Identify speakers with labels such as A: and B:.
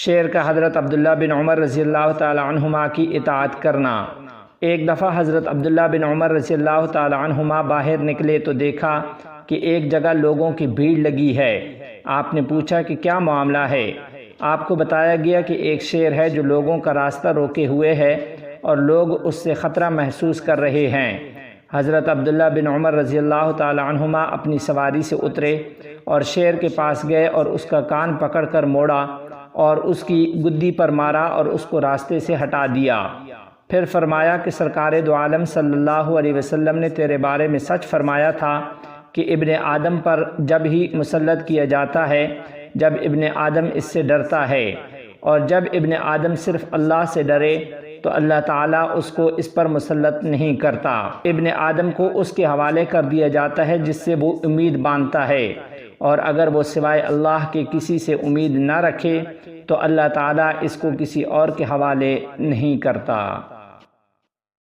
A: شیر کا حضرت عبداللہ بن عمر رضی اللہ تعالی عنہما کی اطاعت کرنا۔ ایک دفعہ حضرت عبداللہ بن عمر رضی اللہ تعالی عنہما باہر نکلے تو دیکھا کہ ایک جگہ لوگوں کی بھیڑ لگی ہے۔ آپ نے پوچھا کہ کیا معاملہ ہے؟ آپ کو بتایا گیا کہ ایک شیر ہے جو لوگوں کا راستہ روکے ہوئے ہے اور لوگ اس سے خطرہ محسوس کر رہے ہیں۔ حضرت عبداللہ بن عمر رضی اللہ تعالی عنہما اپنی سواری سے اترے اور شیر کے پاس گئے اور اس کا کان پکڑ کر موڑا اور اس کی گدی پر مارا اور اس کو راستے سے ہٹا دیا۔ پھر فرمایا کہ سرکار دو عالم صلی اللہ علیہ وسلم نے تیرے بارے میں سچ فرمایا تھا کہ ابن آدم پر جب ہی مسلط کیا جاتا ہے جب ابن آدم اس سے ڈرتا ہے، اور جب ابن آدم صرف اللہ سے ڈرے تو اللہ تعالیٰ اس کو اس پر مسلط نہیں کرتا۔ ابن آدم کو اس کے حوالے کر دیا جاتا ہے جس سے وہ امید باندھتا ہے، اور اگر وہ سوائے اللہ کے کسی سے امید نہ رکھے تو اللہ تعالیٰ اس کو کسی اور کے حوالے نہیں کرتا۔